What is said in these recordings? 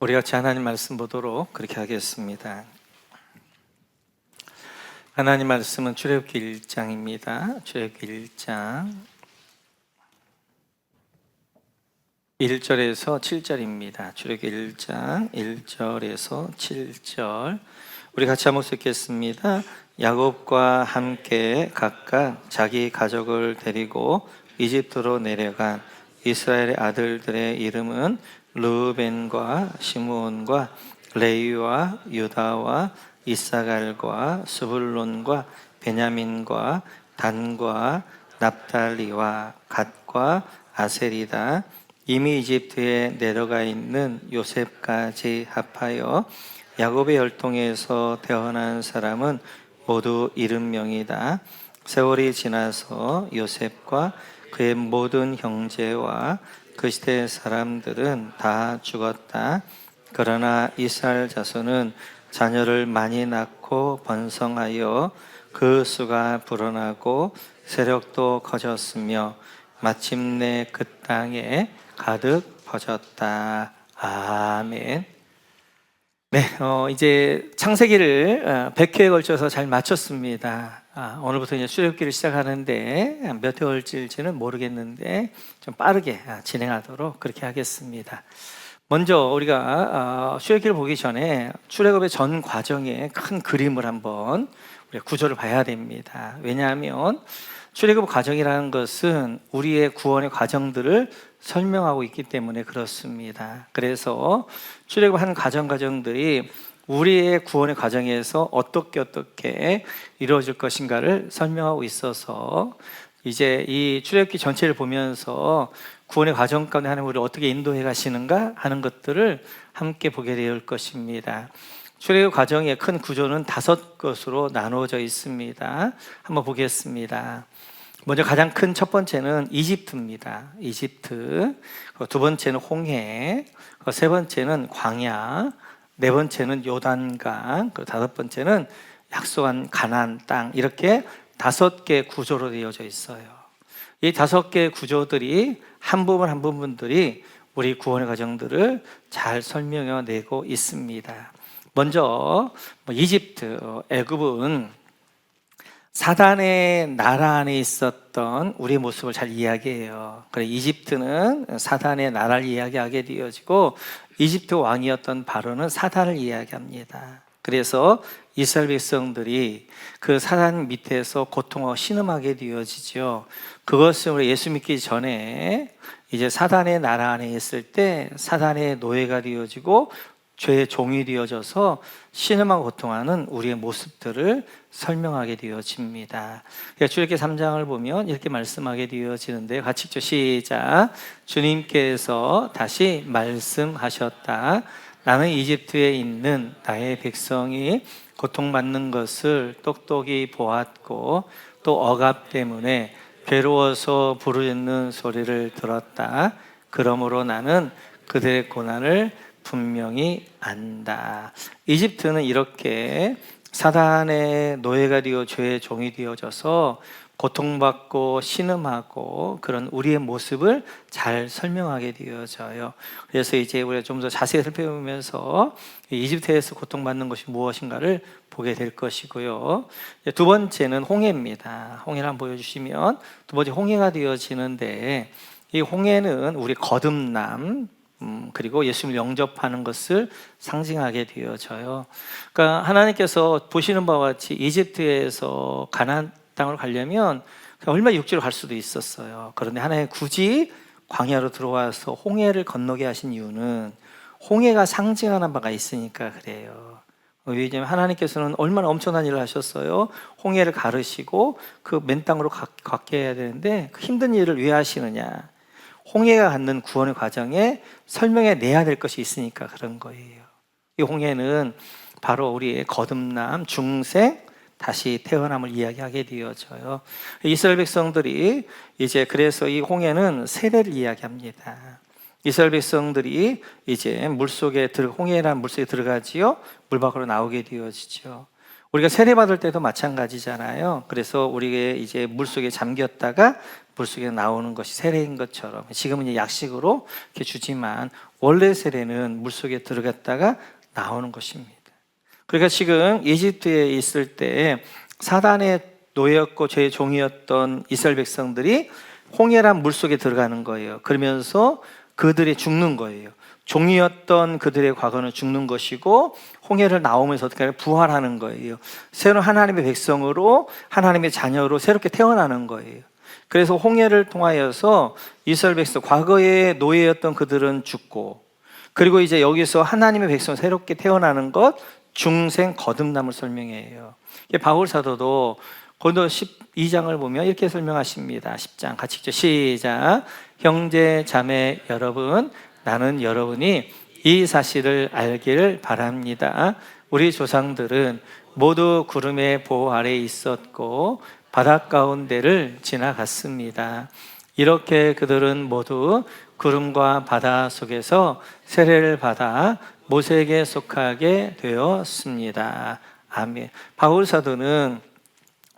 우리 같이 하나님 말씀 보도록 그렇게 하겠습니다. 하나님 말씀은 출애굽기 1장입니다. 출애굽기 1장 1절에서 7절입니다. 출애굽기 1장 1절에서 7절 우리 같이 한번 읽겠습니다. 야곱과 함께 각각 자기 가족을 데리고 이집트로 내려간 이스라엘의 아들들의 이름은 르우벤과 시므온과 레위와 유다와 이사갈과 스불론과 베냐민과 단과 납달리와 갓과 아셀이다. 이미 이집트에 내려가 있는 요셉까지 합하여 야곱의 혈통에서 태어난 사람은 모두 70명이다. 세월이 지나서 요셉과 그의 모든 형제와 그 시대 사람들은 다 죽었다. 그러나 이스라엘 자손은 자녀를 많이 낳고 번성하여 그 수가 불어나고 세력도 커졌으며 마침내 그 땅에 가득 퍼졌다. 아멘. 네, 이제 창세기를 100회에 걸쳐서 잘 마쳤습니다. 오늘부터 이제 출애굽기를 시작하는데 몇 회 걸칠지는 모르겠는데 좀 빠르게 진행하도록 그렇게 하겠습니다. 먼저 우리가 출애굽기를 보기 전에 출애굽의 전 과정의 큰 그림을 한번 우리가 구조를 봐야 됩니다. 왜냐하면 출애굽 과정이라는 것은 우리의 구원의 과정들을 설명하고 있기 때문에 그렇습니다. 그래서 출애굽 한 과정들이 우리의 구원의 과정에서 어떻게 이루어질 것인가를 설명하고 있어서 이제 이 출애굽기 전체를 보면서 구원의 과정 가운데 하나님 우리를 어떻게 인도해 가시는가 하는 것들을 함께 보게 될 것입니다. 출애굽 과정의 큰 구조는 5것으로 나누어져 있습니다. 한번 보겠습니다. 먼저 가장 큰 첫 번째는 이집트입니다. 이집트. 두 번째는 홍해. 세 번째는 광야. 네 번째는 요단강. 다섯 번째는 약속한 가나안 땅. 이렇게 5개 구조로 되어져 있어요. 이 5개 구조들이 한 부분 한 부분들이 우리 구원의 과정들을 잘 설명해내고 있습니다. 먼저 이집트, 애굽은 사단의 나라 안에 있었던 우리의 모습을 잘 이야기해요. 그래 이집트는 사단의 나라를 이야기하게 되어지고 이집트 왕이었던 바로는 사단을 이야기합니다. 그래서 이스라엘 백성들이 그 사단 밑에서 고통하고 신음하게 되어지죠. 그것은 우리 예수 믿기 전에 이제 사단의 나라 안에 있을 때 사단의 노예가 되어지고 죄의 종이 되어져서 신음하고 고통하는 우리의 모습들을 설명하게 되어집니다. 출애굽기 3장을 보면 이렇게 말씀하게 되어지는데 같이 읽죠. 시작. 주님께서 다시 말씀하셨다. 나는 이집트에 있는 나의 백성이 고통받는 것을 똑똑히 보았고 또 억압 때문에 괴로워서 부르짖는 소리를 들었다. 그러므로 나는 그들의 고난을 분명히 안다. 이집트는 이렇게 사단의 노예가 되어 죄의 종이 되어져서 고통받고 신음하고 그런 우리의 모습을 잘 설명하게 되어져요. 그래서 이제 우리가 좀 더 자세히 살펴보면서 이집트에서 고통받는 것이 무엇인가를 보게 될 것이고요. 두 번째는 홍해입니다. 홍해를 한번 보여주시면 두 번째 홍해가 되어지는데 이 홍해는 우리 거듭남 그리고 예수님을 영접하는 것을 상징하게 되어져요. 그러니까 하나님께서 보시는 바와 같이 이집트에서 가나안 땅을 가려면 얼마 육지로 갈 수도 있었어요. 그런데 하나님 굳이 광야로 들어와서 홍해를 건너게 하신 이유는 홍해가 상징하는 바가 있으니까 그래요. 왜냐하면 하나님께서는 얼마나 엄청난 일을 하셨어요. 홍해를 가르시고 그 맨 땅으로 걷게 해야 되는데 그 힘든 일을 왜 하시느냐. 홍해가 갖는 구원의 과정에 설명해 내야 될 것이 있으니까 그런 거예요. 이 홍해는 바로 우리의 거듭남, 중생, 다시 태어남을 이야기하게 되어져요. 이스라엘 백성들이 이제 그래서 이 홍해는 세례를 이야기합니다. 이스라엘 백성들이 이제 홍해라는 물속에 들어가지요. 물 밖으로 나오게 되어지죠. 우리가 세례 받을 때도 마찬가지잖아요. 그래서 우리가 이제 물속에 잠겼다가 물속에 나오는 것이 세례인 것처럼 지금은 이제 약식으로 이렇게 주지만 원래 세례는 물속에 들어갔다가 나오는 것입니다. 그러니까 지금 이집트에 있을 때 사단의 노예였고 죄의 종이었던 이스라엘 백성들이 홍해란 물속에 들어가는 거예요. 그러면서 그들이 죽는 거예요. 종이었던 그들의 과거는 죽는 것이고 홍해를 나오면서 어떻게 하냐 부활하는 거예요. 새로운 하나님의 백성으로 하나님의 자녀로 새롭게 태어나는 거예요. 그래서 홍해를 통하여서 이스라엘 백성 과거의 노예였던 그들은 죽고 그리고 이제 여기서 하나님의 백성 새롭게 태어나는 것 중생 거듭남을 설명해요. 바울 사도도 고린도 12장을 보면 이렇게 설명하십니다. 10장 같이 읽죠. 시작. 형제 자매 여러분, 나는 여러분이 이 사실을 알기를 바랍니다. 우리 조상들은 모두 구름의 보호 아래 있었고 바닷 가운데를 지나갔습니다. 이렇게 그들은 모두 구름과 바다 속에서 세례를 받아 모세에게 속하게 되었습니다. 아멘. 바울 사도는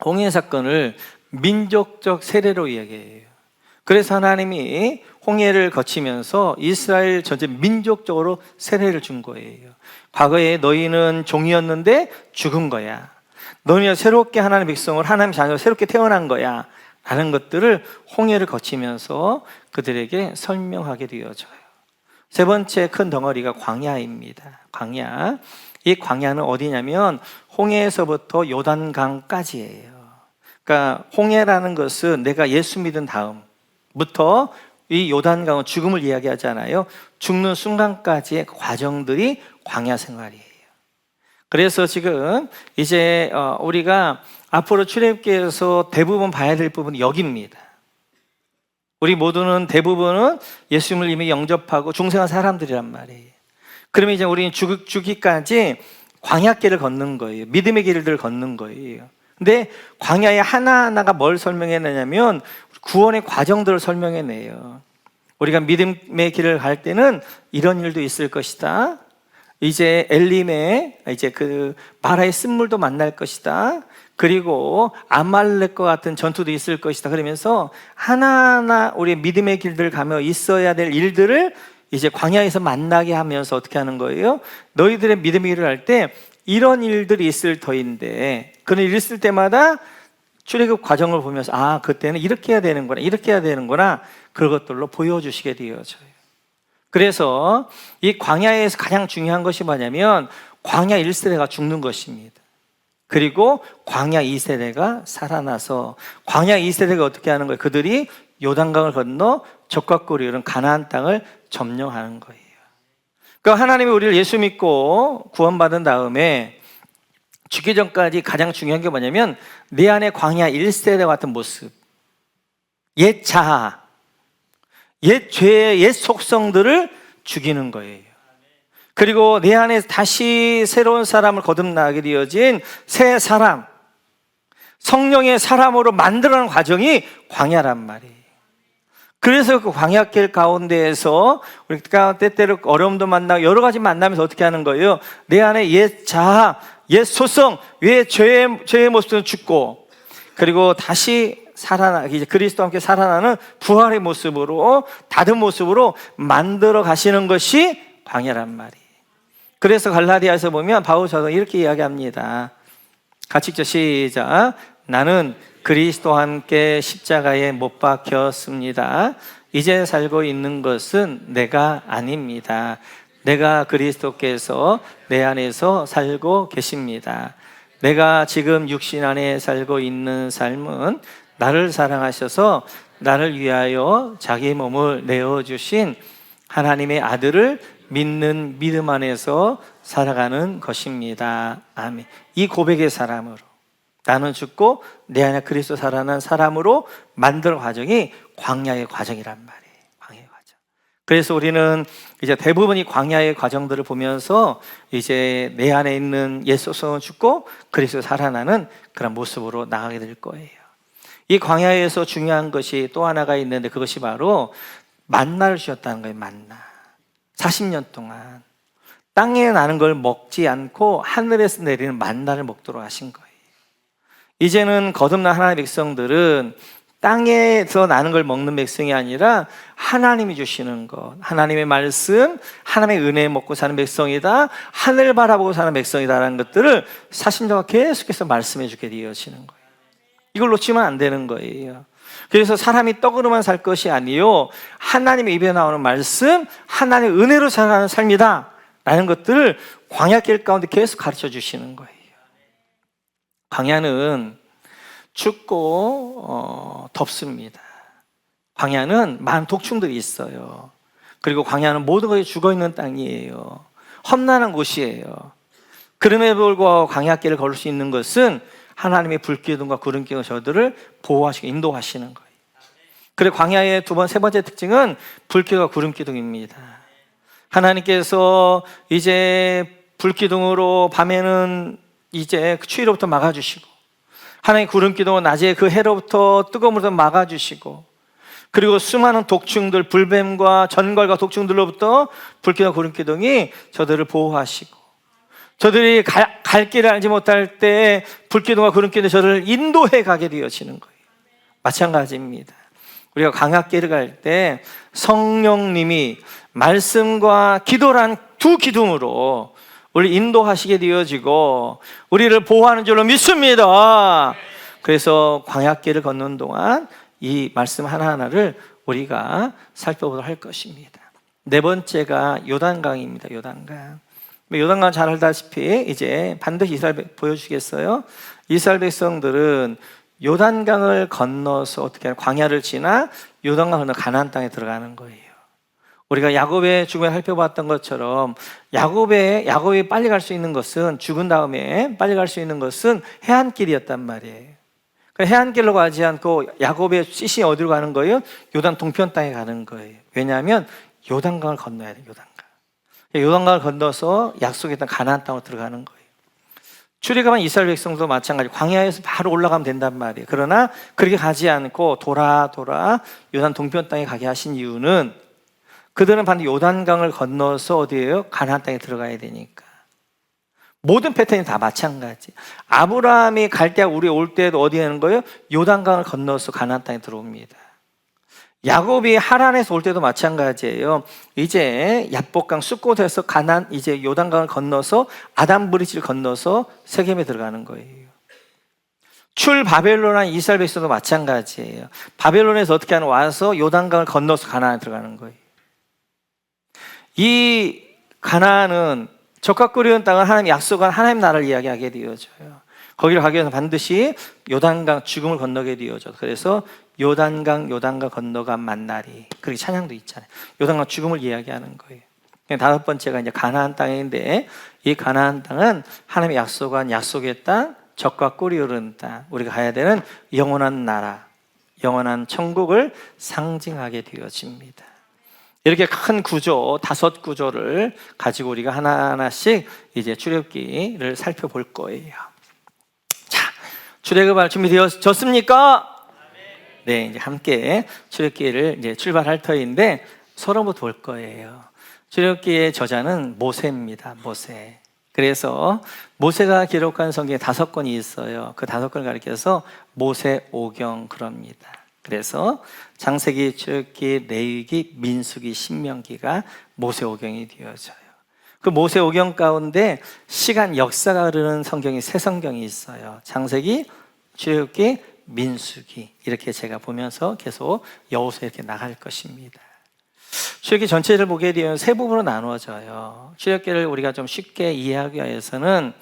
홍해 사건을 민족적 세례로 이야기해요. 그래서 하나님이 홍해를 거치면서 이스라엘 전체 민족적으로 세례를 준 거예요. 과거에 너희는 종이었는데 죽은 거야. 너희는 새롭게 하나님의 백성을 하나님의 자녀로 새롭게 태어난 거야 라는 것들을 홍해를 거치면서 그들에게 설명하게 되어져요. 세 번째 큰 덩어리가 광야입니다. 광야. 이 광야는 어디냐면 홍해에서부터 요단강까지예요. 그러니까 홍해라는 것은 내가 예수 믿은 다음부터 이 요단강은 죽음을 이야기하잖아요. 죽는 순간까지의 과정들이 광야 생활이에요. 그래서 지금 이제 우리가 앞으로 출애굽기에서 대부분 봐야 될 부분이 여기입니다. 우리 모두는 대부분은 예수님을 이미 영접하고 중생한 사람들이란 말이에요. 그러면 이제 우리는 죽기까지 광야길을 걷는 거예요. 믿음의 길을 걷는 거예요. 근데 광야의 하나하나가 뭘 설명해내냐면 구원의 과정들을 설명해내요. 우리가 믿음의 길을 갈 때는 이런 일도 있을 것이다. 이제 엘림에 이제 그 마라의 쓴물도 만날 것이다. 그리고 아말렉과 같은 전투도 있을 것이다. 그러면서 하나하나 우리의 믿음의 길들을 가며 있어야 될 일들을 이제 광야에서 만나게 하면서 어떻게 하는 거예요? 너희들의 믿음의 길을 할 때 이런 일들이 있을 터인데 그런 일이 있을 때마다 출애굽 과정을 보면서 아 그때는 이렇게 해야 되는구나 이렇게 해야 되는구나 그런 것들로 보여주시게 되어져요. 그래서 이 광야에서 가장 중요한 것이 뭐냐면 광야 1세대가 죽는 것입니다. 그리고 광야 2세대가 살아나서 광야 2세대가 어떻게 하는 거예요? 그들이 요단강을 건너 적과 꿀이 흐르는 가나안 땅을 점령하는 거예요. 그러니까 하나님이 우리를 예수 믿고 구원받은 다음에 죽기 전까지 가장 중요한 게 뭐냐면 내 안에 광야 1세대와 같은 모습, 옛 자아, 옛 죄의 옛 속성들을 죽이는 거예요. 그리고 내 안에 다시 새로운 사람을 거듭나게 되어진 새 사람, 성령의 사람으로 만들어가는 과정이 광야란 말이에요. 그래서 그 광야길 가운데에서 우리가 때때로 어려움도 만나고 여러 가지 만나면서 어떻게 하는 거예요? 내 안에 옛 자아, 옛 소성, 옛 죄의 모습은 죽고 그리고 다시 이제 그리스도와 함께 살아나는 부활의 모습으로 다른 모습으로 만들어 가시는 것이 광야란 말이에요. 그래서 갈라디아에서 보면 바울 사도가 이렇게 이야기합니다. 같이 읽죠. 시작. 나는 그리스도와 함께 십자가에 못 박혔습니다. 이제 살고 있는 것은 내가 아닙니다. 내가 그리스도께서 내 안에서 살고 계십니다. 내가 지금 육신 안에 살고 있는 삶은 나를 사랑하셔서 나를 위하여 자기 몸을 내어주신 하나님의 아들을 믿는 믿음 안에서 살아가는 것입니다. 아멘. 이 고백의 사람으로 나는 죽고 내 안에 그리스도 살아난 사람으로 만드는 과정이 광야의 과정이란 말이에요. 광야의 과정. 그래서 우리는 이제 대부분이 광야의 과정들을 보면서 이제 내 안에 있는 옛 소성은 죽고 그리스도 살아나는 그런 모습으로 나가게 될 거예요. 이 광야에서 중요한 것이 또 하나가 있는데 그것이 바로 만나를 주셨다는 거예요. 만나. 40년 동안 땅에 나는 걸 먹지 않고 하늘에서 내리는 만나를 먹도록 하신 거예요. 이제는 거듭난 하나님의 백성들은 땅에서 나는 걸 먹는 백성이 아니라 하나님이 주시는 것, 하나님의 말씀, 하나님의 은혜 먹고 사는 백성이다, 하늘 바라보고 사는 백성이다라는 것들을 사신자가 계속해서 말씀해 주게 되어지는 거예요. 이걸 놓치면 안 되는 거예요. 그래서 사람이 떡으로만 살 것이 아니요 하나님의 입에 나오는 말씀, 하나님의 은혜로 살아가는 삶이다 라는 것들을 광야길 가운데 계속 가르쳐 주시는 거예요. 광야는 춥고 덥습니다. 광야는 많은 독충들이 있어요. 그리고 광야는 모든 것이 죽어있는 땅이에요. 험난한 곳이에요. 그럼에도 불구하고 광야길을 걸을 수 있는 것은 하나님의 불기둥과 구름기둥 저들을 보호하시고 인도하시는 거예요. 그리고 광야의 세 번째 특징은 불기둥과 구름기둥입니다. 하나님께서 이제 불기둥으로 밤에는 이제 추위로부터 막아주시고, 하나님의 구름기둥은 낮에 그 해로부터 뜨거움으로부터 막아주시고, 그리고 수많은 독충들, 불뱀과 전갈과 독충들로부터 불기둥과 구름기둥이 저들을 보호하시고, 저들이 갈 길을 알지 못할 때 불기둥과 구름기둥이 저들을 인도해 가게 되어지는 거예요. 마찬가지입니다. 우리가 광야길을 갈 때 성령님이 말씀과 기도란 두 기둥으로 우리 인도하시게 되어지고 우리를 보호하는 줄로 믿습니다. 그래서 광야길을 걷는 동안 이 말씀 하나하나를 우리가 살펴보도록 할 것입니다. 네 번째가 요단강입니다. 요단강. 요단강 잘 알다시피 이제 반드시 이스라엘 보여주시겠어요? 이스라엘 백성들은 요단강을 건너서 어떻게 하냐, 광야를 지나 요단강을 건너 가나안 땅에 들어가는 거예요. 우리가 야곱의 죽음을 살펴봤던 것처럼 야곱이 빨리 갈 수 있는 것은, 죽은 다음에 빨리 갈 수 있는 것은 해안길이었단 말이에요. 해안길로 가지 않고 야곱의 시신이 어디로 가는 거예요? 요단 동편 땅에 가는 거예요. 왜냐하면 요단강을 건너야 돼요. 요단강을 건너서 약속의 땅 가나안 땅으로 들어가는 거예요. 출애굽한 이스라엘 백성도 마찬가지, 광야에서 바로 올라가면 된단 말이에요. 그러나 그렇게 가지 않고 돌아 요단 동편 땅에 가게 하신 이유는 그들은 반드시 요단강을 건너서 어디예요? 가나안 땅에 들어가야 되니까. 모든 패턴이 다 마찬가지. 아브라함이 갈 때, 우리 올 때도 어디에 하는 거예요? 요단강을 건너서 가나안 땅에 들어옵니다. 야곱이 하란에서 올 때도 마찬가지예요. 이제 야복강 숫곳에서 이제 요단강을 건너서 아담 브릿지를 건너서 세겜에 들어가는 거예요. 출 바벨론한 이스라엘 백성도 마찬가지예요. 바벨론에서 어떻게 하는, 와서 요단강을 건너서 가나안에 들어가는 거예요. 이 가나안은 적과 끓이는 땅은 하나님 약속한 하나님 나라를 이야기하게 되어져요. 거기를 가기 위해서 반드시 요단강 죽음을 건너게 되어져. 그래서 요단강 건너가 만나리, 그렇게 찬양도 있잖아요. 요단강 죽음을 이야기하는 거예요. 다섯 번째가 이제 가나안 땅인데, 이 가나안 땅은 하나님의 약속한 약속의 땅, 적과 꿀이 흐르는 땅, 우리가 가야 되는 영원한 나라, 영원한 천국을 상징하게 되어집니다. 이렇게 큰 구조, 5구조를 가지고 우리가 하나하나씩 이제 출애굽기를 살펴볼 거예요. 자, 출애굽할 준비되었습니까? 네, 이제 함께 출애굽기를 이제 출발할 터인데 서론부터 볼 거예요. 출애굽기의 저자는 모세입니다. 모세. 그래서 모세가 기록한 성경에 5권이 있어요. 그 5권을 가리켜서 모세오경 그럽니다. 그래서 창세기, 출애굽기, 레위기, 민수기, 신명기가 모세오경이 되어져요. 그 모세오경 가운데 시간, 역사가 흐르는 성경이 3성경이 있어요. 창세기, 출애굽기, 민수기, 이렇게 제가 보면서 계속 여호수아 이렇게 나갈 것입니다. 출애굽기 전체를 보게 되면 3부분으로 나누어져요. 출애굽기를 우리가 좀 쉽게 이해하기 위해서는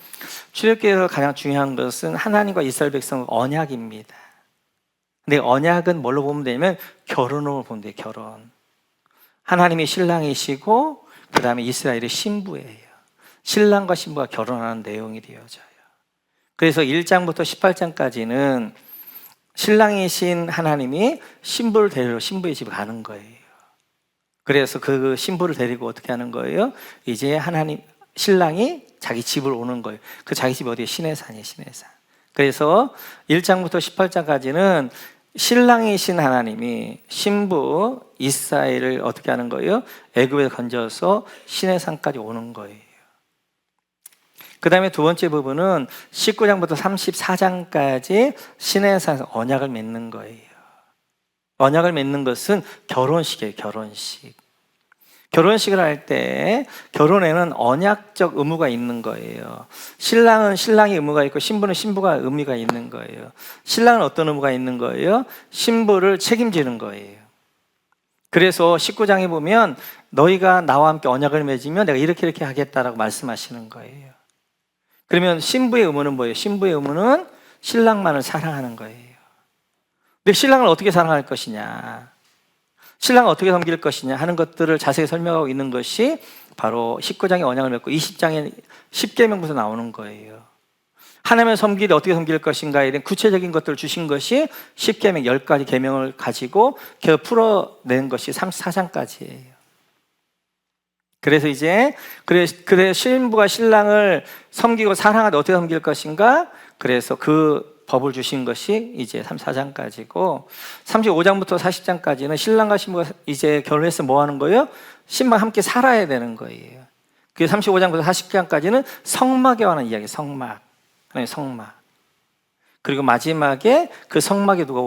출애굽기에서 가장 중요한 것은 하나님과 이스라엘 백성 언약입니다. 근데 언약은 뭘로 보면 되냐면 결혼으로 보면 돼요. 결혼. 하나님이 신랑이시고 그 다음에 이스라엘의 신부예요. 신랑과 신부가 결혼하는 내용이 되어져요. 그래서 1장부터 18장까지는 신랑이신 하나님이 신부를 데리러 신부의 집에 가는 거예요. 그래서 그 신부를 데리고 어떻게 하는 거예요? 이제 신랑이 자기 집으로 오는 거예요. 그 자기 집이 어디에? 시내산이에요. 시내산. 그래서 1장부터 18장까지는 신랑이신 하나님이 신부 이스라엘을 어떻게 하는 거예요? 애굽에서 건져서 시내산까지 오는 거예요. 그 다음에 두 번째 부분은 19장부터 34장까지 시내산에서 언약을 맺는 거예요. 언약을 맺는 것은 결혼식이에요. 결혼식. 결혼식을 할 때 결혼에는 언약적 의무가 있는 거예요. 신랑은 신랑의 의무가 있고 신부는 신부가 의무가 있는 거예요. 신랑은 어떤 의무가 있는 거예요? 신부를 책임지는 거예요. 그래서 19장에 보면 너희가 나와 함께 언약을 맺으면 내가 이렇게 하겠다라고 말씀하시는 거예요. 그러면 신부의 의무는 뭐예요? 신부의 의무는 신랑만을 사랑하는 거예요. 근데 신랑을 어떻게 사랑할 것이냐, 신랑을 어떻게 섬길 것이냐 하는 것들을 자세히 설명하고 있는 것이 바로 19장의 언약을 맺고 20장의 10계명부터 나오는 거예요. 하나님을 섬기되 어떻게 섬길 것인가에 대한 구체적인 것들을 주신 것이 10계명 10가지 계명을 가지고 계속 풀어낸 것이 34장까지예요. 그래서 이제 그래 신부가 신랑을 섬기고 사랑하되 어떻게 섬길 것인가, 그래서 그 법을 주신 것이 이제 34장까지고 35장부터 40장까지는 신랑과 신부가 이제 결혼해서 뭐 하는 거예요? 신부와 함께 살아야 되는 거예요. 그 35장부터 40장까지는 성막에 관한 이야기, 성막. 그리고 마지막에 그 성막에 누가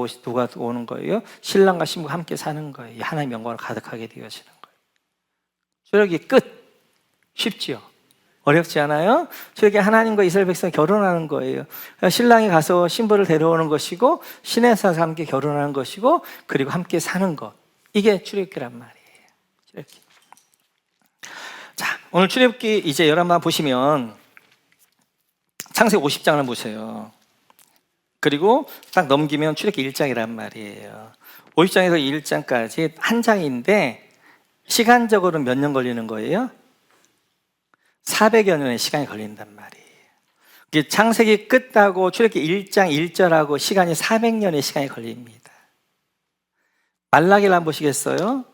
오는 거예요? 신랑과 신부가 함께 사는 거예요. 하나님의 영광을 가득하게 되어지는 거예요. 출애굽기 끝. 쉽지요? 어렵지 않아요? 저렇게 하나님과 이스라엘 백성이 결혼하는 거예요. 신랑이 가서 신부를 데려오는 것이고 신의 사람과 함께 결혼하는 것이고 그리고 함께 사는 것. 이게 출애굽기란 말이에요. 출애굽기. 자, 오늘 출애굽기 이제 여러분 보시면 창세기 50장을 보세요. 그리고 딱 넘기면 출애굽기 1장이란 말이에요. 50장에서 1장까지 한 장인데 시간적으로는 몇 년 걸리는 거예요? 400여 년의 시간이 걸린단 말이에요. 창세기 끝하고 출애굽기 1장 1절하고 시간이 400년의 시간이 걸립니다. 말라기를 한번 보시겠어요?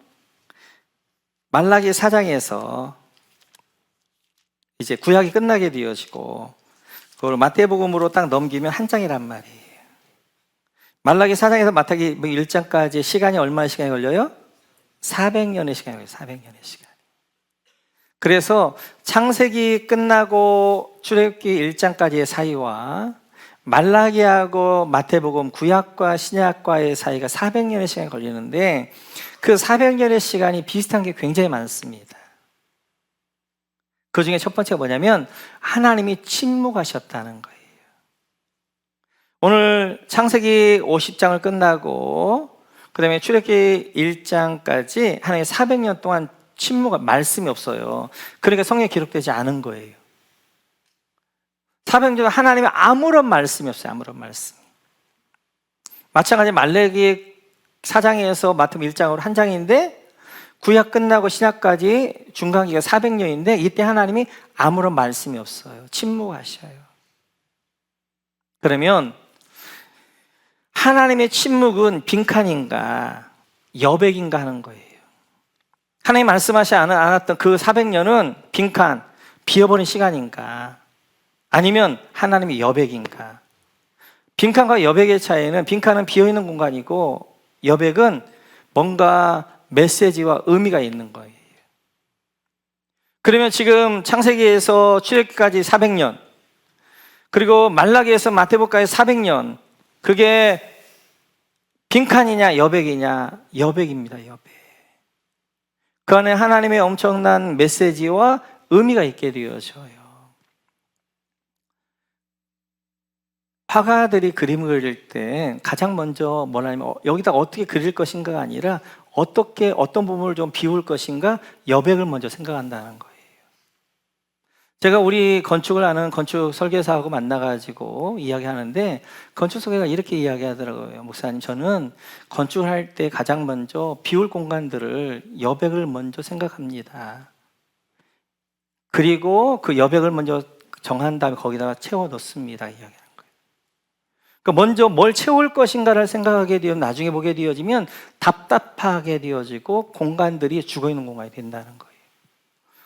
말라기 4장에서 이제 구약이 끝나게 되어지고 그걸 마태복음으로 딱 넘기면 한 장이란 말이에요. 말라기 4장에서 마태복음 1장까지 시간이 얼마나 시간이 걸려요? 400년의 시간이 걸려요. 400년의 시간. 그래서 창세기 끝나고 출애굽기 1장까지의 사이와 말라기하고 마태복음 구약과 신약과의 사이가 400년의 시간이 걸리는데 그 400년의 시간이 비슷한 게 굉장히 많습니다. 그 중에 첫 번째가 뭐냐면 하나님이 침묵하셨다는 거예요. 오늘 창세기 50장을 끝나고 그 다음에 출애굽기 1장까지 하나님이 400년 동안 침묵한 말씀이 없어요. 그러니까 성경에 기록되지 않은 거예요. 400년 동안 하나님의 아무런 말씀이 없어요. 아무런 말씀. 마찬가지 말라기 4장에서 마태복음 1장으로 한 장인데 구약 끝나고 신약까지 중간기가 400년인데 이때 하나님이 아무런 말씀이 없어요. 침묵하셔요. 그러면 하나님의 침묵은 빈칸인가 여백인가 하는 거예요. 하나님 말씀하지 않았던 그 400년은 빈칸, 비어버린 시간인가 아니면 하나님의 여백인가. 빈칸과 여백의 차이는 빈칸은 비어있는 공간이고 여백은 뭔가 메시지와 의미가 있는 거예요. 그러면 지금 창세기에서 출애굽기까지 400년 그리고 말라기에서 마태복음까지 400년 그게 빈칸이냐 여백이냐? 여백입니다. 여백. 그 안에 하나님의 엄청난 메시지와 의미가 있게 되어져요. 화가들이 그림을 그릴 때 가장 먼저 뭐냐면 여기다가 어떻게 그릴 것인가가 아니라 어떤 부분을 좀 비울 것인가 여백을 먼저 생각한다는 거예요. 제가 우리 건축을 하는 건축 설계사하고 만나가지고 이야기하는데 건축 설계가 이렇게 이야기하더라고요. 목사님, 저는 건축을 할 때 가장 먼저 비울 공간들을 여백을 먼저 생각합니다. 그리고 그 여백을 먼저 정한 다음에 거기다가 채워 넣습니다. 이야기하는 거예요. 그러니까 먼저 뭘 채울 것인가를 생각하게 되면 나중에 보게 되어지면 답답하게 되어지고 공간들이 죽어있는 공간이 된다는 거예요.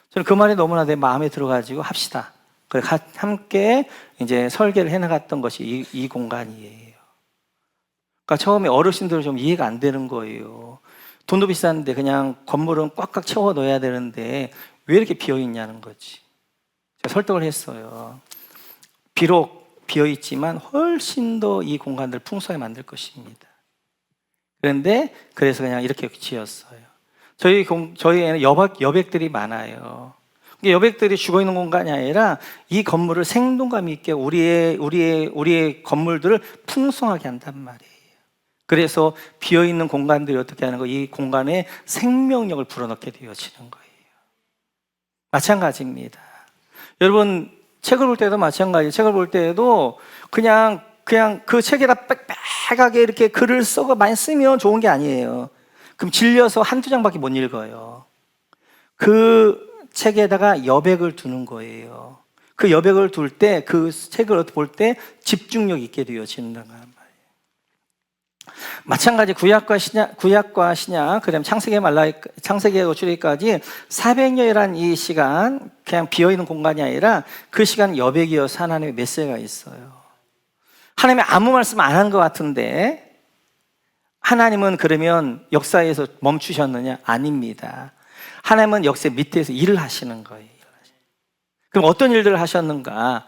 저는 그 말이 너무나 내 마음에 들어가지고 합시다. 그래 함께 이제 설계를 해나갔던 것이 이 공간이에요. 그러니까 처음에 어르신들은 좀 이해가 안 되는 거예요. 돈도 비싼데 그냥 건물은 꽉꽉 채워 넣어야 되는데 왜 이렇게 비어 있냐는 거지. 제가 설득을 했어요. 비록 비어 있지만 훨씬 더 이 공간들을 풍성하게 만들 것입니다. 그런데 그래서 그냥 이렇게 지었어요. 저희에는 여백들이 많아요. 여백들이 죽어 있는 공간이 아니라 이 건물을 생동감 있게 우리의 건물들을 풍성하게 한단 말이에요. 그래서 비어 있는 공간들이 어떻게 하는 거? 이 공간에 생명력을 불어넣게 되어지는 거예요. 마찬가지입니다. 여러분 책을 볼 때도 마찬가지예요. 책을 볼 때에도 그냥 그 책에다 빽빽하게 이렇게 글을 써서 많이 쓰면 좋은 게 아니에요. 그럼 질려서 한두 장밖에 못 읽어요. 그 책에다가 여백을 두는 거예요. 그 여백을 둘 때 그 책을 볼 때 집중력 있게 되어진다는 거예요. 마찬가지 구약과 신약, 그다음 창세기하고 출애굽까지 400년이라는 이 시간 그냥 비어있는 공간이 아니라 그 시간 여백이어서 하나님의 메시지가 있어요. 하나님이 아무 말씀 안 한 것 같은데 하나님은 그러면 역사에서 멈추셨느냐? 아닙니다. 하나님은 역사 밑에서 일을 하시는 거예요. 그럼 어떤 일들을 하셨는가?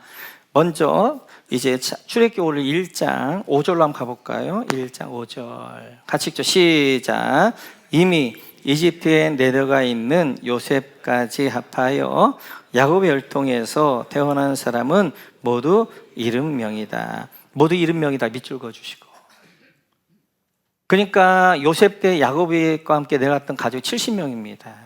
먼저 이제 출애굽기 오늘 1장 5절로 한번 가볼까요? 1장 5절 같이 읽죠. 시작. 이미 이집트에 내려가 있는 요셉까지 합하여 야곱의 혈통에서 태어난 사람은 모두 70명이다. 모두 70명이다. 밑줄 그어주시고. 그러니까 요셉 때 야곱과 함께 내려갔던 가족이 70명입니다.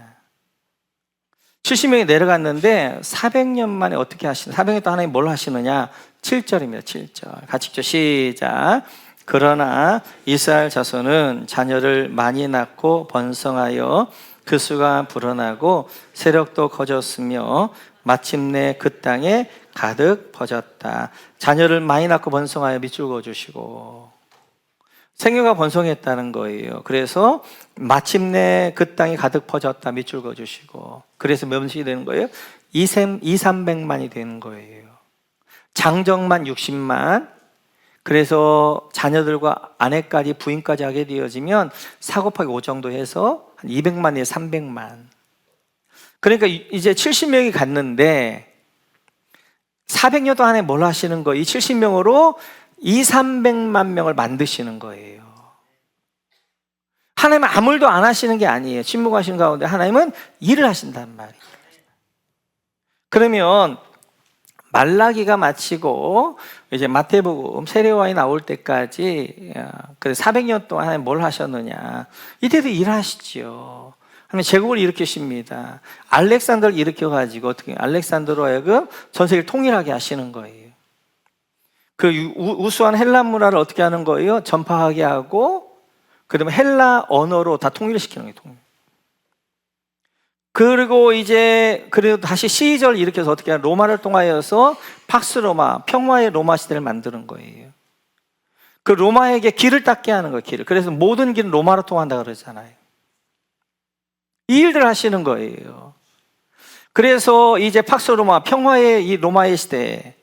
70명이 내려갔는데 400년 만에 어떻게 하시냐? 400년 동안 하나님 뭘 하시느냐? 7절입니다. 7절 같이 읽죠. 시작. 그러나 이스라엘 자손은 자녀를 많이 낳고 번성하여 그 수가 불어나고 세력도 커졌으며 마침내 그 땅에 가득 퍼졌다. 자녀를 많이 낳고 번성하여 밑줄 그어주시고 생육가 번성했다는 거예요. 그래서 마침내 그 땅이 가득 퍼졌다. 밑줄 그어주시고 그래서 몇 명이 되는 거예요? 200~300만이 되는 거예요. 장정만 60만. 그래서 자녀들과 아내까지 부인까지 하게 되어지면 4 곱하기 5 정도 해서 한 200만에서 300만. 그러니까 이제 70명이 갔는데 400년 동안에 뭘 하시는 거예요? 이 70명으로 200~300만 명을 만드시는 거예요. 하나님은 아무 일도 안 하시는 게 아니에요. 침묵하시는 가운데 하나님은 일을 하신단 말이에요. 그러면 말라기가 마치고 이제 마태복음 세례요한이 나올 때까지 400년 동안 하나님 뭘 하셨느냐? 이때도 일하시죠. 하나님 제국을 일으키십니다. 알렉산더를 일으켜가지고 어떻게 알렉산더로 하여금 전 세계를 통일하게 하시는 거예요. 그 우수한 헬라 문화를 어떻게 하는 거예요? 전파하게 하고 그다음에 헬라 언어로 다 통일을 시키는 거예요. 통일. 그리고 이제 그래도 다시 시절을 일으켜서 어떻게 하냐? 로마를 통하여서 팍스 로마, 평화의 로마 시대를 만드는 거예요. 그 로마에게 길을 닦게 하는 거예요. 길을. 그래서 모든 길은 로마로 통한다 그러잖아요. 이 일들을 하시는 거예요. 그래서 이제 팍스 로마, 평화의 이 로마의 시대에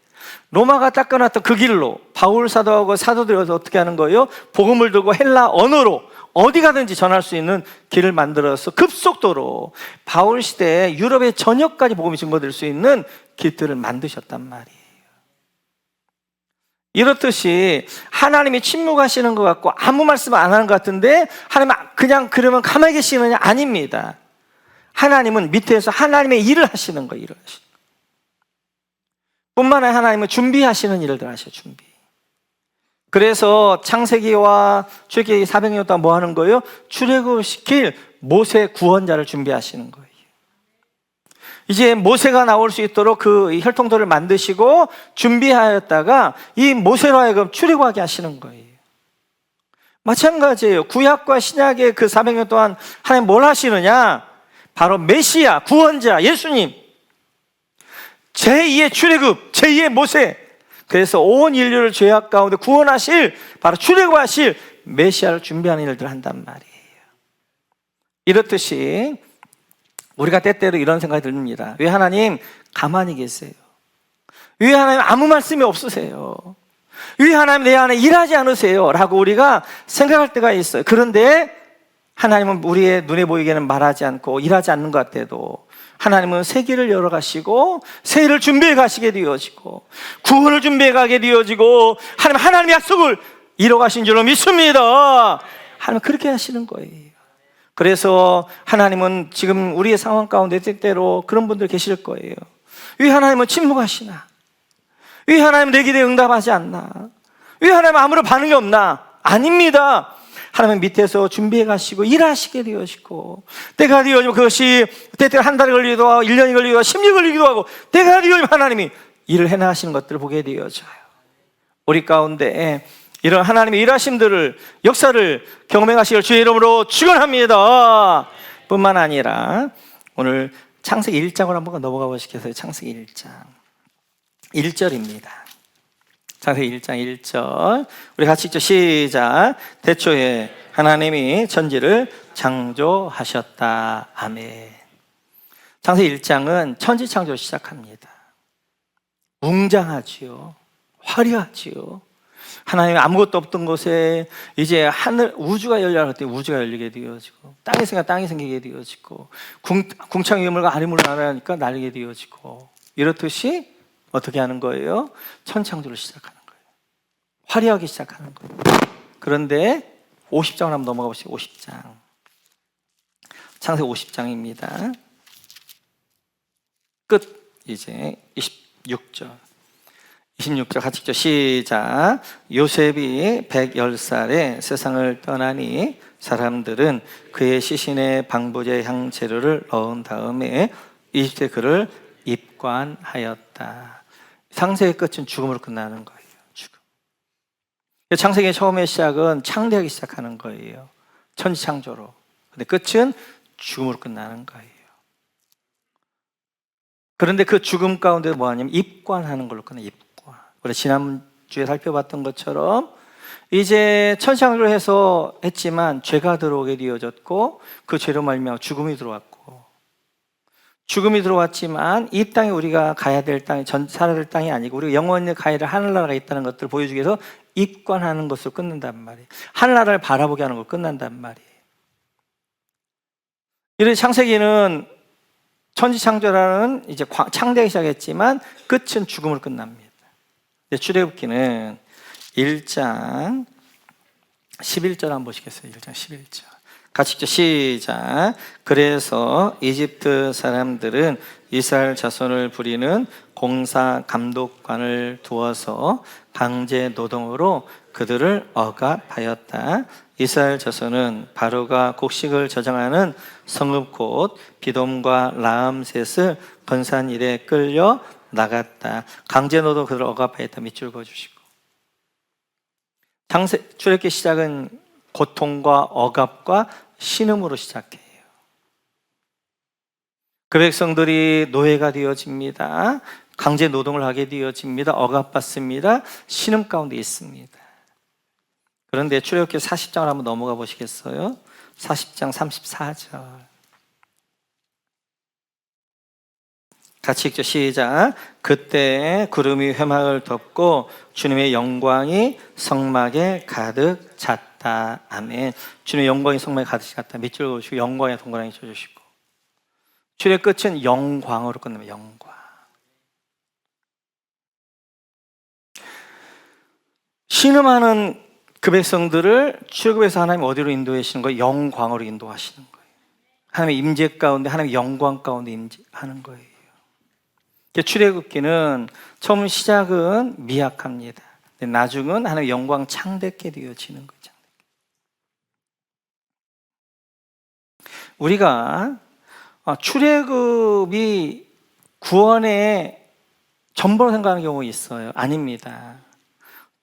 로마가 닦아놨던 그 길로 바울 사도하고 사도들이 어떻게 하는 거예요? 복음을 들고 헬라 언어로 어디 가든지 전할 수 있는 길을 만들어서 급속도로 바울 시대에 유럽의 전역까지 복음이 증거될 수 있는 길들을 만드셨단 말이에요. 이렇듯이 하나님이 침묵하시는 것 같고 아무 말씀 안 하는 것 같은데 하나님 그냥 그러면 가만히 계시느냐? 아닙니다. 하나님은 밑에서 하나님의 일을 하시는 거예요. 일을 하시는 거예요. 뿐만 아니라 하나님은 준비하시는 일을 하셔요. 준비. 그래서 창세기와 출애굽기 400년 동안 뭐 하는 거예요? 출애굽시킬 모세 구원자를 준비하시는 거예요. 이제 모세가 나올 수 있도록 그 혈통들을 만드시고 준비하였다가 이 모세로 하여금 출애굽하게 하시는 거예요. 마찬가지예요. 구약과 신약의 그 400년 동안 하나님 뭘 하시느냐? 바로 메시아, 구원자, 예수님. 제2의 출애굽, 제2의 모세. 그래서 온 인류를 죄악 가운데 구원하실, 바로 출애굽하실 메시아를 준비하는 일들을 한단 말이에요. 이렇듯이 우리가 때때로 이런 생각이 듭니다. 왜 하나님 가만히 계세요? 왜 하나님 아무 말씀이 없으세요? 왜 하나님 내 안에 일하지 않으세요? 라고 우리가 생각할 때가 있어요. 그런데 하나님은 우리의 눈에 보이게는 말하지 않고 일하지 않는 것 같아도 하나님은 새 길을 열어가시고 새 일을 준비해 가시게 되어지고 구원을 준비해 가게 되어지고 하나님의 약속을 이뤄가신 줄로 믿습니다. 하나님 그렇게 하시는 거예요. 그래서 하나님은 지금 우리의 상황 가운데 때때로 그런 분들 계실 거예요. 왜 하나님은 침묵하시나? 왜 하나님은 내 기도에 응답하지 않나? 왜 하나님은 아무런 반응이 없나? 아닙니다. 하나님 밑에서 준비해 가시고 일하시게 되어지고, 때가 되어지면 그것이 때때로 한 달이 걸리기도 하고 1년이 걸리기도 하고 10년이 걸리기도 하고, 때가 되어지면 하나님이 일을 해나가시는 것들을 보게 되어져요. 우리 가운데 이런 하나님의 일하심들을, 역사를 경험해 가시길 주의 이름으로 축원합니다. 뿐만 아니라 오늘 창세기 1장으로 한번 넘어가 보시겠어요? 창세기 1장 1절입니다. 창세기 1장 1절 우리 같이 읽죠. 시작. 태초에 하나님이 천지를 창조하셨다. 아멘. 창세기 1장은 천지 창조를 시작합니다. 웅장하지요. 화려하지요. 하나님이 아무것도 없던 곳에 이제 하늘, 우주가 열려라 그때 우주가 열리게 되어지고, 땅이 생겨 땅이 생기게 되어지고, 궁창 위물과 아래물을 나누니까 날리게 되어지고, 이렇듯이 어떻게 하는 거예요? 천창조를 시작하는 거예요. 화려하게 시작하는 거예요. 그런데 50장을 한번 넘어가 보시죠. 50장. 창세기 50장입니다. 끝. 이제 26절. 26절 같이 읽죠. 시작. 요셉이 110살에 세상을 떠나니 사람들은 그의 시신에 방부제 향재료를 넣은 다음에 이집트에 그를 입관하였다. 창세기의 끝은 죽음으로 끝나는 거예요. 죽음. 창세기의 처음의 시작은 창대하게 시작하는 거예요. 천지창조로. 근데 끝은 죽음으로 끝나는 거예요. 그런데 그 죽음 가운데 뭐 하냐면 입관하는 걸로 끝나요. 입관. 우리 지난주에 살펴봤던 것처럼 이제 천지창조를 해서 했지만 죄가 들어오게 되어졌고, 그 죄로 말미암아 죽음이 들어왔고, 죽음이 들어왔지만 이 땅에 우리가 가야 될 땅이 살아야 될 땅이 아니고 우리가 영원히 가야 될 하늘나라가 있다는 것들을 보여주기 위해서 입관하는 것으로 끝낸단 말이에요. 하늘나라를 바라보게 하는 걸로 끝난단 말이에요. 이런 창세기는 천지창조라는 이제 창대하게 시작했지만 끝은 죽음으로 끝납니다. 출애굽기는 1장 11절 한번 보시겠어요? 1장 11절 같이 읽죠. 시작. 그래서 이집트 사람들은 이스라엘 자손을 부리는 공사 감독관을 두어서 강제 노동으로 그들을 억압하였다. 이스라엘 자손은 바로가 곡식을 저장하는 성읍 곧 비돔과 라암셋을 건사한 일에 끌려 나갔다. 강제 노동 그들을 억압하였다. 밑줄 그어주시고, 출애굽기 시작은 고통과 억압과 신음으로 시작해요. 그 백성들이 노예가 되어집니다. 강제 노동을 하게 되어집니다. 억압받습니다. 신음 가운데 있습니다. 그런데 출애굽기 40장을 한번 넘어가 보시겠어요? 40장 34절 같이 읽죠. 시작. 그때 구름이 회막을 덮고 주님의 영광이 성막에 가득 찼다. 아멘. 주님의 영광이 성막에 가득 찼다. 밑줄 그으시고 영광에 동그라미 쳐주시고, 주의 끝은 영광으로 끝납니다. 영광. 신음하는 그 백성들을 출애굽에서 하나님 어디로 인도하시는 거예요? 영광으로 인도하시는 거예요. 하나님의 임재 가운데, 하나님의 영광 가운데 임재하는 거예요. 출애굽기는 처음 시작은 미약합니다. 나중은 하나님의 영광 창대케 되어지는 거죠. 우리가 출애굽이 구원의 전부로 생각하는 경우가 있어요. 아닙니다.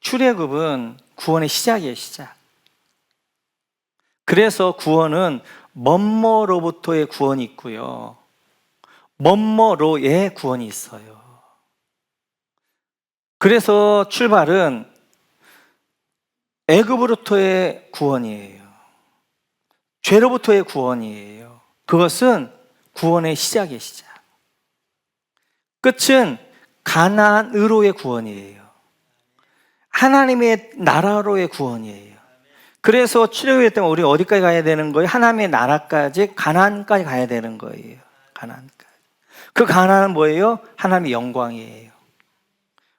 출애굽은 구원의 시작이에요. 시작. 그래서 구원은 뭐뭐로부터의 구원이 있고요, 뭐뭐로의 구원이 있어요. 그래서 출발은 애굽으로부터의 구원이에요. 죄로부터의 구원이에요. 그것은 구원의 시작의 시작. 끝은 가나안으로의 구원이에요. 하나님의 나라로의 구원이에요. 그래서 출애굽 때문에 우리 어디까지 가야 되는 거예요? 하나님의 나라까지, 가나안까지 가야 되는 거예요. 가나안까지. 그 가나안은 뭐예요? 하나님의 영광이에요.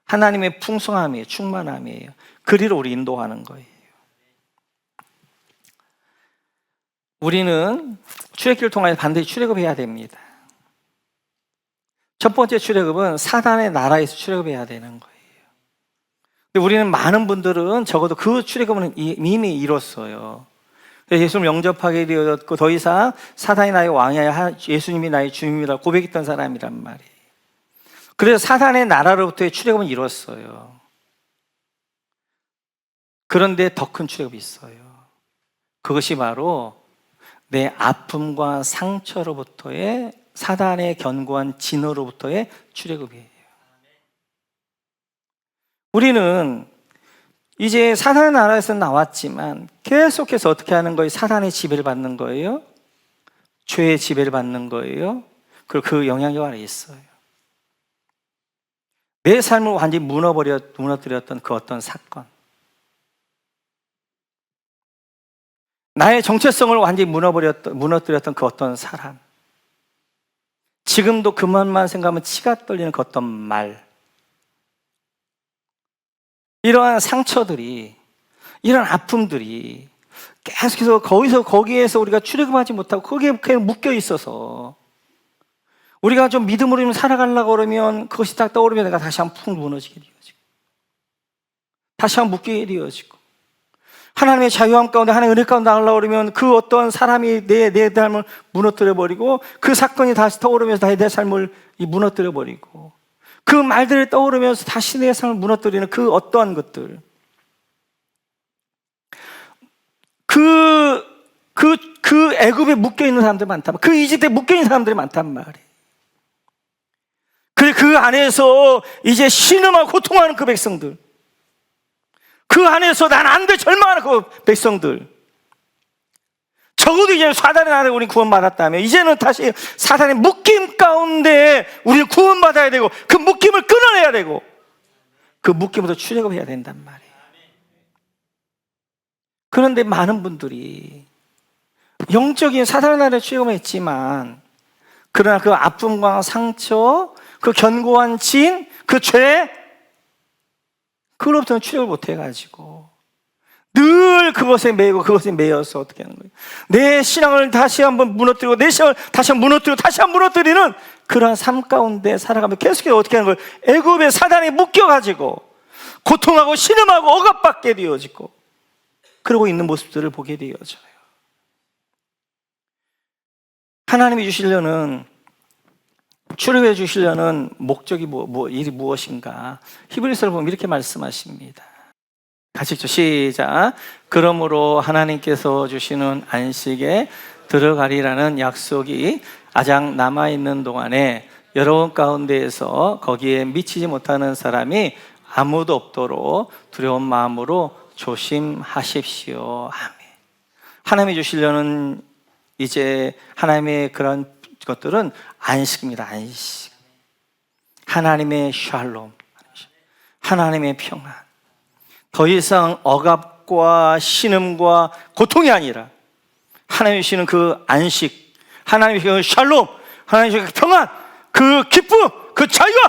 하나님의 풍성함이에요. 충만함이에요. 그리로 우리 인도하는 거예요. 우리는 출애굽기를 통하여 반드시 출애굽해야 됩니다. 첫 번째 출애굽은 사단의 나라에서 출애굽해야 되는 거예요. 근데 우리는 많은 분들은 적어도 그 출애굽은 이미 이뤘어요. 예수님을 영접하게 되었고 더 이상 사단이 나의 왕이야, 예수님이 나의 주님이라 고백했던 사람이란 말이에요. 그래서 사단의 나라로부터의 출애굽은 이뤘어요. 그런데 더 큰 출애굽이 있어요. 그것이 바로 내 아픔과 상처로부터의, 사단의 견고한 진노로부터의 출애굽이에요. 우리는 이제 사단의 나라에서 나왔지만 계속해서 어떻게 하는 거예요? 사단의 지배를 받는 거예요. 죄의 지배를 받는 거예요. 그리고 그 영향력 아래 있어요. 내 삶을 완전히 무너뜨렸던 그 어떤 사건, 나의 정체성을 완전히 무너뜨렸던 그 어떤 사람, 지금도 그만만 생각하면 치가 떨리는 그 어떤 말, 이러한 상처들이, 이런 아픔들이 계속해서 거기에서 우리가 출애굽하지 못하고 거기에 그냥 묶여 있어서 우리가 좀 믿음으로 좀 살아가려고 그러면 그것이 딱 떠오르면 내가 다시 한번 푹 무너지게 되어지고 다시 한번 묶이게 되어지고 하나님의 자유함 가운데, 하나님의 은혜 가운데 나가려고 그러면 그 어떤 사람이 내 삶을 무너뜨려버리고 그 사건이 다시 떠오르면서 다시 내 삶을 무너뜨려버리고 그 말들이 떠오르면서 다시 내 삶을 무너뜨리는 그 어떠한 것들, 그 애굽에 묶여있는 사람들이 많단 말이에요. 그 이집트에 묶여있는 사람들이 많단 말이에요. 그래, 그 안에서 이제 신음하고 고통하는 그 백성들, 그 안에서 난 안 돼 절망하는 그 백성들, 적어도 이제 사단의 나라에 우리는 구원받았다면 이제는 다시 사단의 묶임 가운데 우리는 구원받아야 되고 그 묶임을 끊어내야 되고 그 묶임부터 출애굽해야 된단 말이에요. 그런데 많은 분들이 영적인 사단의 나라에 출애굽했지만 그러나 그 아픔과 상처, 그 견고한 진, 그 죄, 그로부터는 출애굽을 못해가지고 늘 그것에 매여서 어떻게 하는 거예요? 내 신앙을 다시 한번 무너뜨리고 내 신앙을 다시 한번 무너뜨리고 다시 한번 무너뜨리는 그러한 삶 가운데 살아가면 계속해서 어떻게 하는 거예요? 애굽의 사단에 묶여가지고 고통하고 신음하고 억압받게 되어지고 그러고 있는 모습들을 보게 되어져요. 하나님이 주시려는, 출애굽해 주시려는 목적이 일이 무엇인가? 히브리서를 보면 이렇게 말씀하십니다. 같이 읽죠. 시작. 그러므로 하나님께서 주시는 안식에 들어가리라는 약속이 아직 남아있는 동안에 여러분 가운데에서 거기에 미치지 못하는 사람이 아무도 없도록 두려운 마음으로 조심하십시오. 아멘. 하나님이 주시려는 이제 하나님의 그런 것들은 안식입니다. 안식. 하나님의 샬롬, 하나님의 평안. 더 이상 억압과 신음과 고통이 아니라 하나님이 주시는 그 안식, 하나님이 주시는 샬롬, 하나님이 주시는 그 평안, 그 기쁨, 그 자유와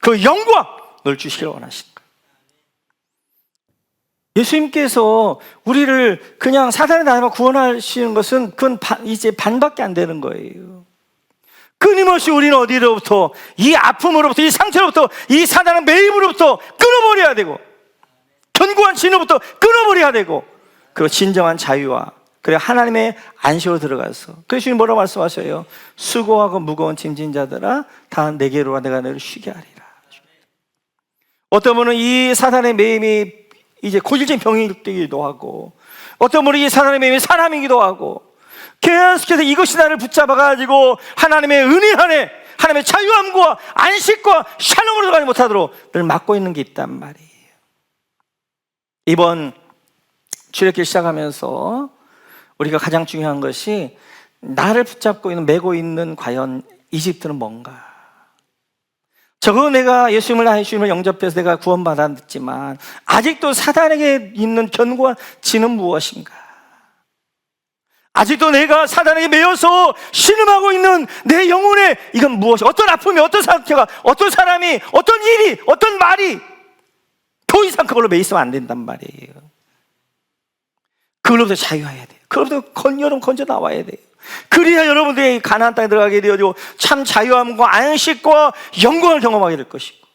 그 영광 널 주시길 원하시는 거예요. 예수님께서 우리를 그냥 사단의 나라만 구원하시는 것은 그건 이제 반밖에 안 되는 거예요. 끊임없이 우리는 어디로부터, 이 아픔으로부터, 이 상처로부터, 이 사단의 매임으로부터 끊어버려야 되고 견고한 진노부터 끊어버려야 되고 그리고 진정한 자유와 그리고 하나님의 안식으로 들어가서, 그래서 주님 뭐라고 말씀하셔요? 수고하고 무거운 짐진 자들아 다 내게로 와 내가 너를 쉬게 하리라. 어떤 분은 이 사단의 매임이 이제 고질적인 병이기도 하고 어떤 분은 이 사단의 매임이 사람이기도 하고 계속해서 이것이 나를 붙잡아가지고 하나님의 은혜 안에 하나님의 자유함과 안식과 샬롬으로 들어가지 못하도록 늘 막고 있는 게 있단 말이에요. 이번 출애굽기 시작하면서 우리가 가장 중요한 것이 나를 붙잡고 있는, 메고 있는 과연 이집트는 뭔가? 적어도 내가 예수님을 나의 주님을 영접해서 내가 구원받았지만 아직도 사단에게 있는 견고한 진은 무엇인가? 아직도 내가 사단에게 매여서 신음하고 있는 내 영혼에 이건 무엇이, 어떤 아픔이, 어떤 상태가, 어떤 사람이, 어떤 일이, 어떤 말이 더 이상 그걸로 매 있으면 안 된단 말이에요. 그걸로부터 자유해야 돼요. 그걸로부터 여러분 건져 나와야 돼요. 그래야 여러분들이 가나안 땅에 들어가게 되어지고 참 자유함과 안식과 영광을 경험하게 될 것이고,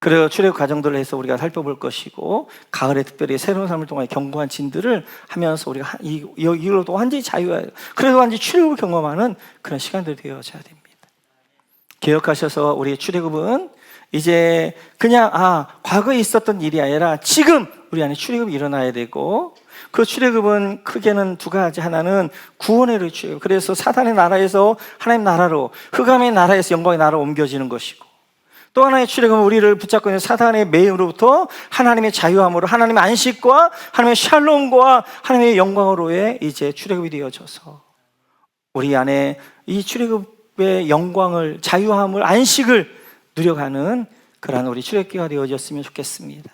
그래서 출애굽 과정들을 해서 우리가 살펴볼 것이고, 가을에 특별히 새로운 삶을 통해 견고한 진들을 하면서 우리가 이걸로도 완전히 자유해요. 그래서 완전히 출애굽을 경험하는 그런 시간들이 되어져야 됩니다. 기억하셔서 우리 출애굽은 이제 그냥 과거에 있었던 일이 아니라 지금 우리 안에 출애굽이 일어나야 되고, 그 출애굽은 크게는 두 가지. 하나는 구원의 출애굽, 그래서 사단의 나라에서 하나님 나라로, 흑암의 나라에서 영광의 나라로 옮겨지는 것이고, 또 하나의 출애굽은 우리를 붙잡고 있는 사단의 매임으로부터 하나님의 자유함으로, 하나님의 안식과 하나님의 샬롬과 하나님의 영광으로의 이제 출애굽이 되어져서 우리 안에 이 출애굽의 영광을, 자유함을, 안식을 누려가는 그러한 우리 출애굽기가 되어졌으면 좋겠습니다.